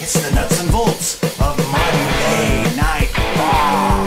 It's the nuts and bolts of Monday Night Raw.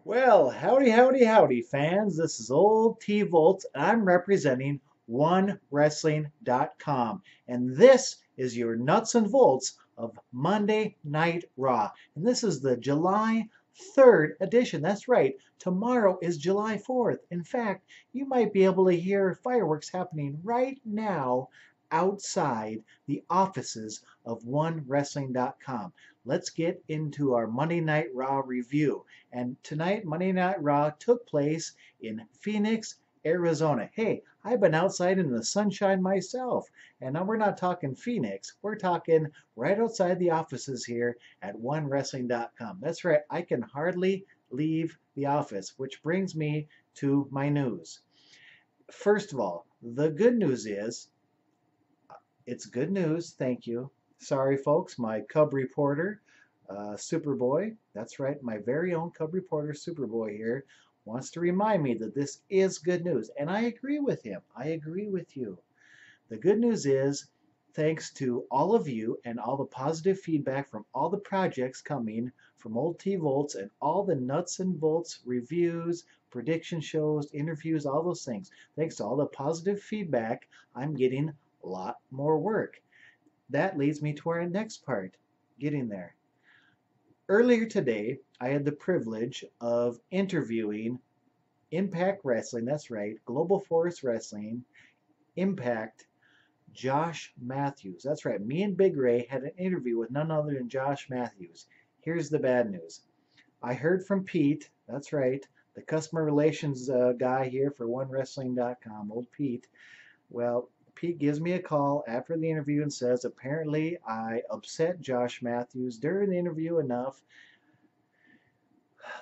Well, howdy, howdy, howdy, fans. This is Ol T Voeltz. I'm representing OneWrestling.com. And this is your nuts and bolts of Monday Night Raw. And this is the July 3rd edition. That's right. Tomorrow is July 4th. In fact, you might be able to hear fireworks happening right now outside the offices of OneWrestling.com. Let's get into our Monday Night Raw review. And tonight, Monday Night Raw took place in Phoenix, Arizona. Hey, I've been outside in the sunshine myself. And now we're not talking Phoenix. We're talking right outside the offices here at OneWrestling.com. That's right, I can hardly leave the office, which brings me to my news. First of all, the good news is, it's good news, thank you. Sorry, folks, my Cub reporter, Superboy, that's right, my very own Cub reporter, Superboy here, wants to remind me that this is good news. And I agree with him. I agree with you. The good news is, thanks to all of you and all the positive feedback from all the projects coming from Ol T Voeltz and all the nuts and bolts reviews, prediction shows, interviews, all those things. Thanks to all the positive feedback, I'm getting a lot more work. That leads me to our next part, getting there. Earlier today, I had the privilege of interviewing Impact Wrestling, that's right, Global Force Wrestling, Impact, Josh Matthews. That's right, me and Big Ray had an interview with none other than Josh Matthews. Here's the bad news. I heard from Pete, that's right, the customer relations guy here for OneWrestling.com, old Pete. Well, Pete gives me a call after the interview and says apparently I upset Josh Matthews during the interview enough.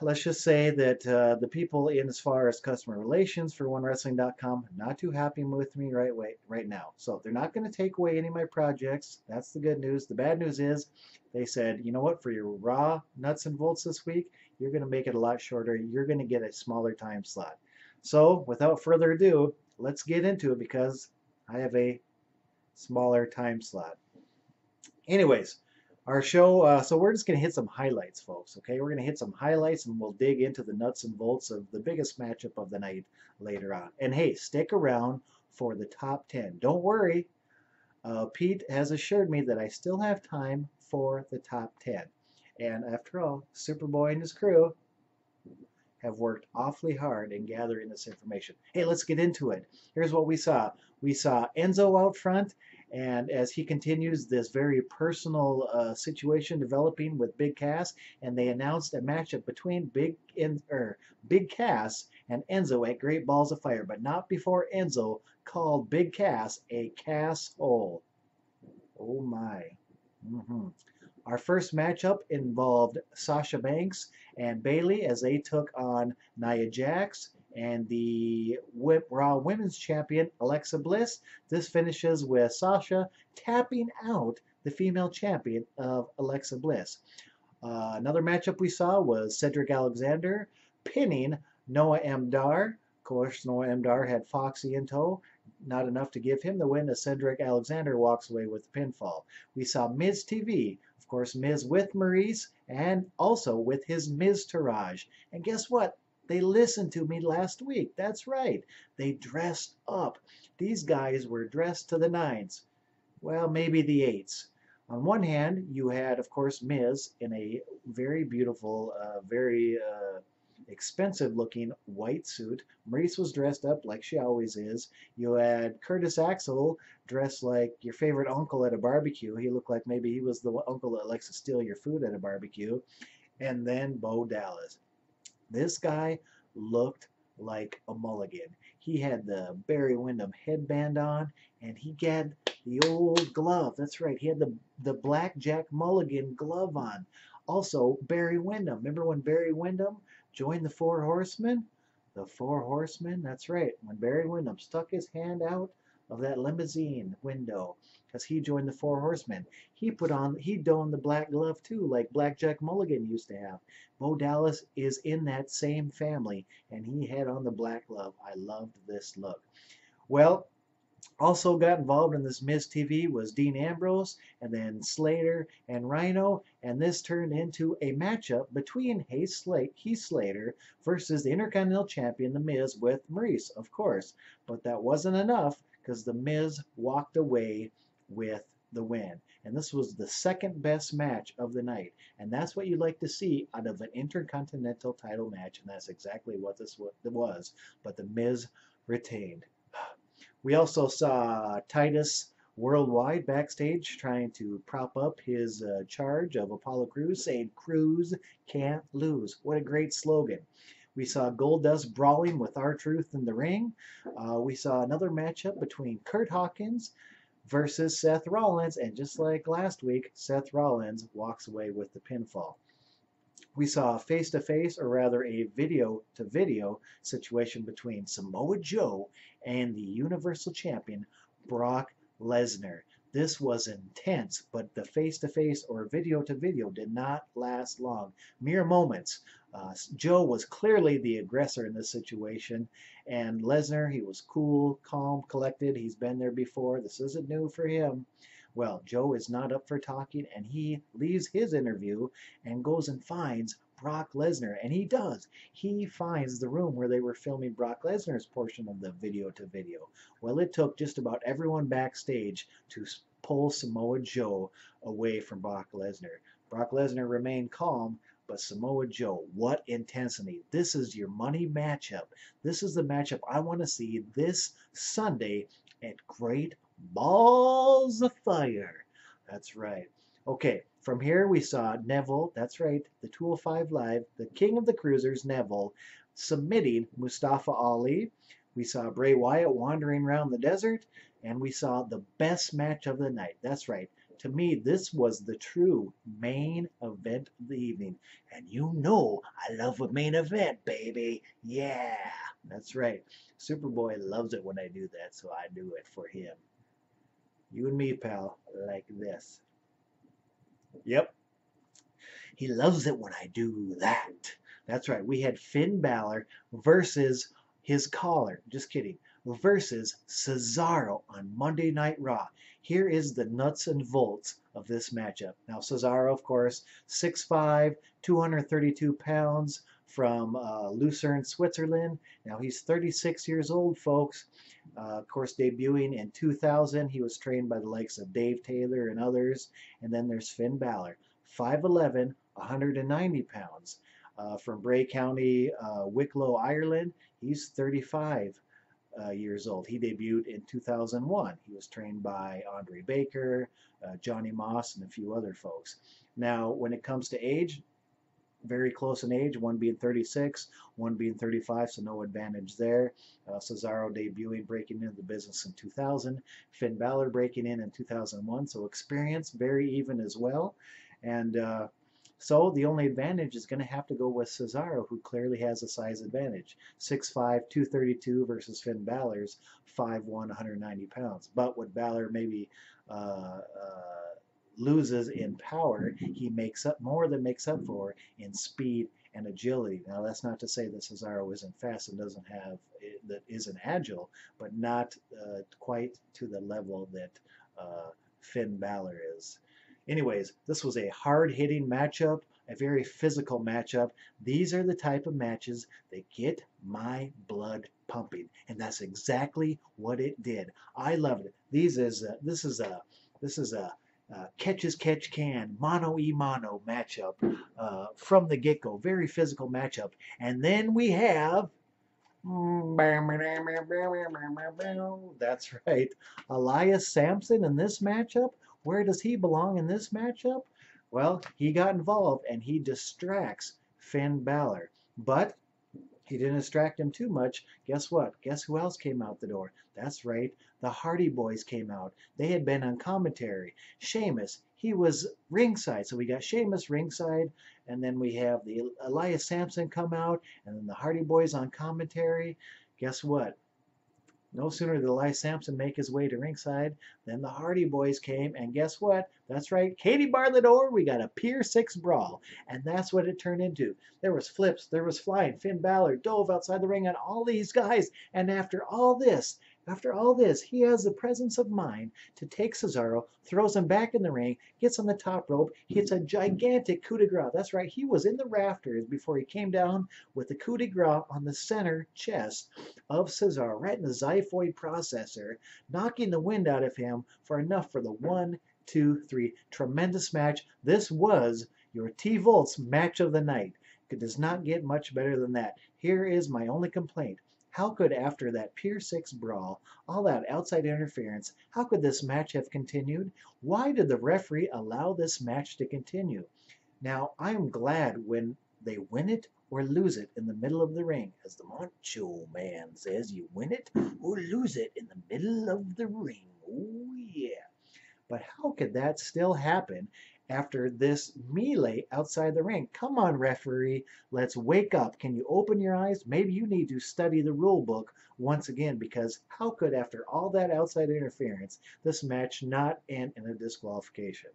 Let's just say that the people in as far as customer relations for OneWrestling.com are not too happy with me right now. So they're not going to take away any of my projects. That's the good news. The bad news is they said, you know what, for your Raw nuts and bolts this week, you're going to make it a lot shorter. You're going to get a smaller time slot. So without further ado, let's get into it because I have a smaller time slot. Anyways, our show, so we're just going to hit some highlights, folks, okay? We're going to hit some highlights and we'll dig into the nuts and bolts of the biggest matchup of the night later on. And hey, stick around for the top 10. Don't worry, Pete has assured me that I still have time for the top 10. And after all, Superboy and his crew have worked awfully hard in gathering this information. Hey, let's get into it. Here's what we saw. We saw Enzo out front, and as he continues this very personal situation developing with Big Cass, and they announced a matchup between Big Cass and Enzo at Great Balls of Fire, but not before Enzo called Big Cass a casshole. Oh my. Our first matchup involved Sasha Banks and Bayley as they took on Nia Jax and the Raw Women's Champion Alexa Bliss. This finishes with Sasha tapping out the female champion of Alexa Bliss. Another matchup we saw was Cedric Alexander pinning Noah M. Dar. Of course, Noah M. Dar had Foxy in tow. Not enough to give him the win as Cedric Alexander walks away with the pinfall. We saw Miz TV. Of course, Miz with Maurice and also with his Miztourage. And guess what? They listened to me last week. That's right. They dressed up. These guys were dressed to the nines. Well, maybe the eights. On one hand, you had, of course, Miz in a very beautiful, very expensive-looking white suit. Maurice was dressed up like she always is. You had Curtis Axel dressed like your favorite uncle at a barbecue. He looked like maybe he was the uncle that likes to steal your food at a barbecue. And then Bo Dallas. This guy looked like a mulligan. He had the Barry Windham headband on, and he had the old glove. That's right. He had the Blackjack Mulligan glove on. Also, Barry Windham. Remember when Barry Windham joined the Four Horsemen? The Four Horsemen. That's right. When Barry Windham stuck his hand out of that limousine window, because he joined the Four Horsemen, he donned the black glove too, like Blackjack Mulligan used to have. Bo Dallas is in that same family, and he had on the black glove. I loved this look. Well, also got involved in this Miz TV was Dean Ambrose, and then Slater and Rhino, and this turned into a matchup between Heath Slater versus the Intercontinental Champion, The Miz, with Maurice, of course. But that wasn't enough, because The Miz walked away with the win. And this was the second best match of the night. And that's what you like to see out of an Intercontinental title match, and that's exactly what this was. But The Miz retained. We also saw Titus Worldwide backstage trying to prop up his charge of Apollo Crews, saying, "Crews can't lose." What a great slogan. We saw Goldust brawling with R-Truth in the ring. We saw another matchup between Kurt Hawkins versus Seth Rollins, and just like last week, Seth Rollins walks away with the pinfall. We saw a face-to-face, or rather a video-to-video situation between Samoa Joe and the Universal Champion, Brock Lesnar. This was intense, but the face-to-face or video-to-video did not last long. Mere moments. Joe was clearly the aggressor in this situation, and Lesnar, he was cool, calm, collected. He's been there before. This isn't new for him. Well, Joe is not up for talking, and he leaves his interview and goes and finds Brock Lesnar. And he does. He finds the room where they were filming Brock Lesnar's portion of the video-to-video. Well, it took just about everyone backstage to pull Samoa Joe away from Brock Lesnar. Brock Lesnar remained calm, but Samoa Joe, what intensity. This is your money matchup. This is the matchup I want to see this Sunday at Great Balls of Fire. That's right. Okay, from here we saw Neville, that's right, the 205 Live, the king of the cruisers, Neville, submitting Mustafa Ali. We saw Bray Wyatt wandering around the desert, and we saw the best match of the night. That's right. To me, this was the true main event of the evening. And you know I love a main event, baby. Yeah, that's right. Superboy loves it when I do that, so I do it for him. You and me, pal, like this. Yep. He loves it when I do that. That's right. We had Finn Balor versus his caller. Just kidding. Versus Cesaro on Monday Night Raw. Here is the nuts and bolts of this matchup. Now, Cesaro, of course, 6'5", 232 pounds, from Lucerne, Switzerland. Now, he's 36 years old, folks. Of course, debuting in 2000, he was trained by the likes of Dave Taylor and others. And then there's Finn Balor, 5'11", 190 pounds. From Bray County, Wicklow, Ireland. He's 35 years old. He debuted in 2001. He was trained by Andre Baker, Johnny Moss, and a few other folks. Now, when it comes to age, very close in age, one being 36, one being 35, so no advantage there. Cesaro debuting, breaking into the business in 2000. Finn Balor breaking in 2001, so experience very even as well. And so the only advantage is going to have to go with Cesaro, who clearly has a size advantage. 6'5", 232 versus Finn Balor's 5'1", 190 pounds. But what Balor maybe loses in power, he makes up more than makes up for in speed and agility. Now, that's not to say that Cesaro isn't fast and doesn't have that isn't agile, but not quite to the level that Finn Balor is. Anyways, this was a hard-hitting matchup, a very physical matchup. These are the type of matches that get my blood pumping, and that's exactly what it did. I loved it. This is a catch as catch can, mano-y-mano matchup from the get-go. Very physical matchup. And then we have, that's right, Elias Sampson in this matchup. Where does he belong in this matchup? Well, he got involved and he distracts Finn Balor. But He didn't distract him too much. Guess what? Guess who else came out the door? That's right. The Hardy Boys came out. They had been on commentary. Sheamus, he was ringside. So we got Sheamus ringside, and then we have the Elias Sampson come out, and then the Hardy Boys on commentary. Guess what? No sooner did Elias Sampson make his way to ringside than the Hardy Boys came, and guess what? That's right, Katie Bartlett Orr, we got a Pier 6 brawl, and that's what it turned into. There was flips, there was flying. Finn Balor dove outside the ring on all these guys, and after all this, he has the presence of mind to take Cesaro, throws him back in the ring, gets on the top rope, hits a gigantic coup de grace. That's right, he was in the rafters before he came down with the coup de grace on the center chest of Cesaro, right in the xiphoid processor, knocking the wind out of him for enough for the 1, 2, 3. Tremendous match. This was your T Voeltz match of the night. It does not get much better than that. Here is my only complaint. How could, after that Pier 6 brawl, all that outside interference, how could this match have continued? Why did the referee allow this match to continue? Now, I'm glad when they win it or lose it in the middle of the ring. As the Macho Man says, you win it or lose it in the middle of the ring. Oh, yeah. But how could that still happen after this melee outside the ring? Come on, referee. Let's wake up. Can you open your eyes? Maybe you need to study the rule book once again, because how could, after all that outside interference, this match not end in a disqualification?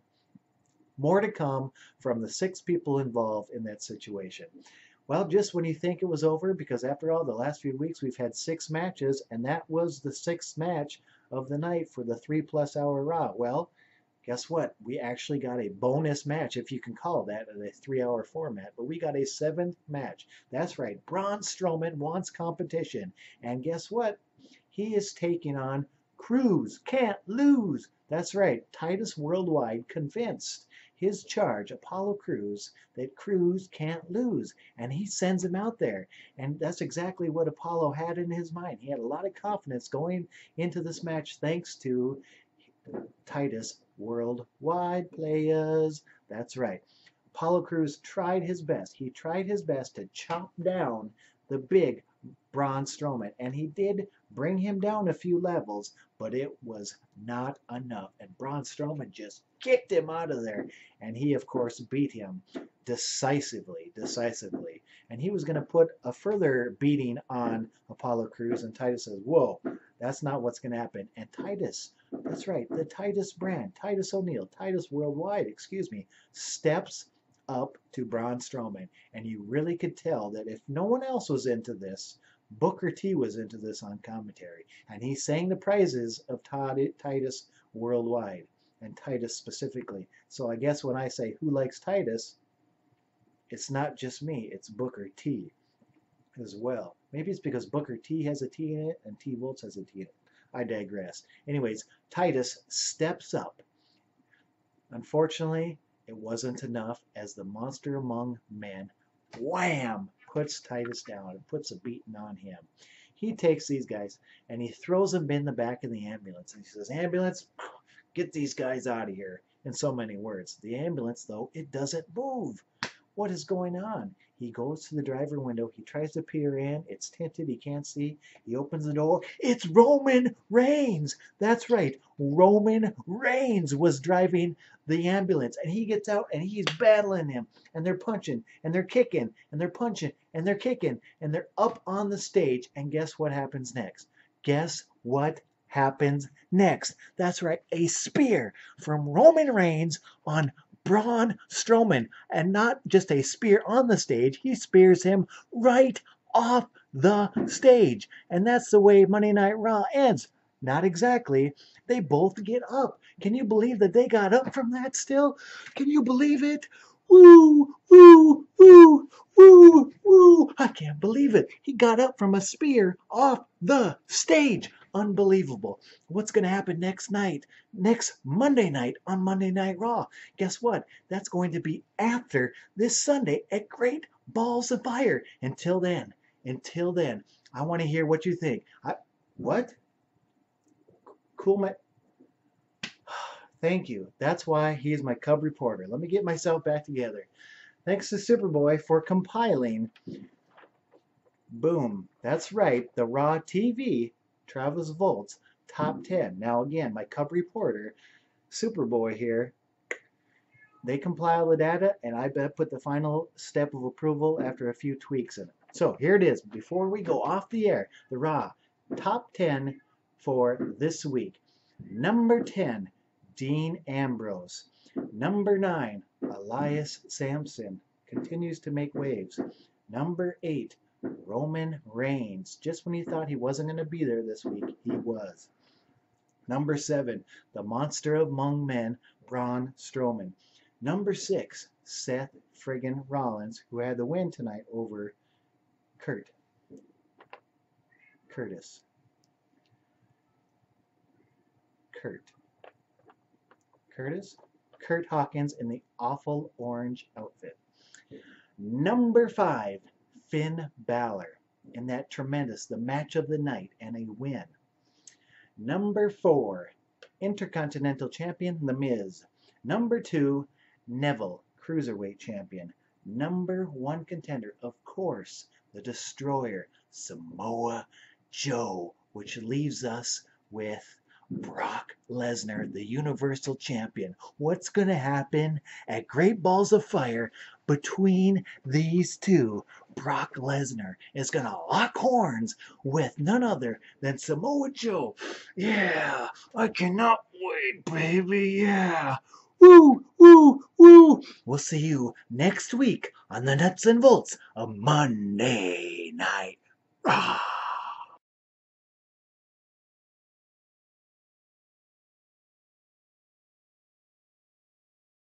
More to come from the 6 people involved in that situation. Well, just when you think it was over, because after all, the last few weeks we've had 6 matches, and that was the 6th match of the night for the 3+ hour Raw. Well, guess what? We actually got a bonus match, if you can call that, a 3-hour format. But we got a 7th match. That's right. Braun Strowman wants competition. And guess what? He is taking on Cruz. Can't lose. That's right. Titus Worldwide convinced his charge, Apollo Crews, that Cruz can't lose. And he sends him out there. And that's exactly what Apollo had in his mind. He had a lot of confidence going into this match thanks to Titus Worldwide players. That's right. Apollo Crews tried his best. He tried his best to chop down the big Braun Strowman. And he did bring him down a few levels, but it was not enough. And Braun Strowman just kicked him out of there. And he, of course, beat him decisively. And he was going to put a further beating on Apollo Crews. And Titus says, whoa, that's not what's going to happen. And Titus, that's right, the Titus brand, Titus O'Neil, Titus Worldwide, steps up to Braun Strowman. And you really could tell that if no one else was into this, Booker T was into this on commentary. And he sang the praises of Titus Worldwide, and Titus specifically. So I guess when I say who likes Titus, it's not just me, it's Booker T as well. Maybe it's because Booker T has a T in it and T Voeltz has a T in it. I digress. Anyways, Titus steps up. Unfortunately, it wasn't enough as the monster among men, wham, puts Titus down and puts a beating on him. He takes these guys and he throws them in the back of the ambulance. And he says, ambulance, get these guys out of here. In so many words. The ambulance, though, it doesn't move. What is going on? He goes to the driver window. He tries to peer in. It's tinted. He can't see. He opens the door. It's Roman Reigns. That's right. Roman Reigns was driving the ambulance. And he gets out and he's battling him. And they're punching and they're kicking and they're punching and they're kicking. And they're up on the stage. And guess what happens next? Guess what happens next? That's right. A spear from Roman Reigns on Braun Strowman, and not just a spear on the stage, he spears him right off the stage. And that's the way Monday Night Raw ends. Not exactly. They both get up. Can you believe that they got up from that still? Can you believe it? Woo, woo, woo, woo, woo. I can't believe it. He got up from a spear off the stage. Unbelievable. What's going to happen next night? Next Monday night on Monday Night Raw. Guess what? That's going to be after this Sunday at Great Balls of Fire. Until then, I want to hear what you think. What? Cool, my... Thank you. That's why he is my Cub reporter. Let me get myself back together. Thanks to Superboy for compiling Boom. That's right. The Raw TV, Travis Voltz, top 10. Now, again, my Cub reporter, Superboy here, they compile the data, and I bet put the final step of approval after a few tweaks in it. So here it is. Before we go off the air, the Raw top 10 for this week. Number 10, Dean Ambrose. Number 9, Elias Sampson. Continues to make waves. Number 8, Roman Reigns. Just when you thought he wasn't going to be there this week, he was. Number 7, the monster among men, Braun Strowman. Number 6, Seth friggin' Rollins, who had the win tonight over Curtis. Kurt Hawkins in the awful orange outfit. Number 5, Finn Balor in that tremendous, the match of the night and a win. Number 4, Intercontinental Champion, The Miz. Number 2, Neville, Cruiserweight Champion. Number 1 contender, of course, the Destroyer, Samoa Joe, which leaves us with Brock Lesnar, the Universal Champion. What's going to happen at Great Balls of Fire between these two? Brock Lesnar is going to lock horns with none other than Samoa Joe. Yeah, I cannot wait, baby. Yeah. Woo, woo, woo. We'll see you next week on the Nuts and Bolts of Monday Night Raw.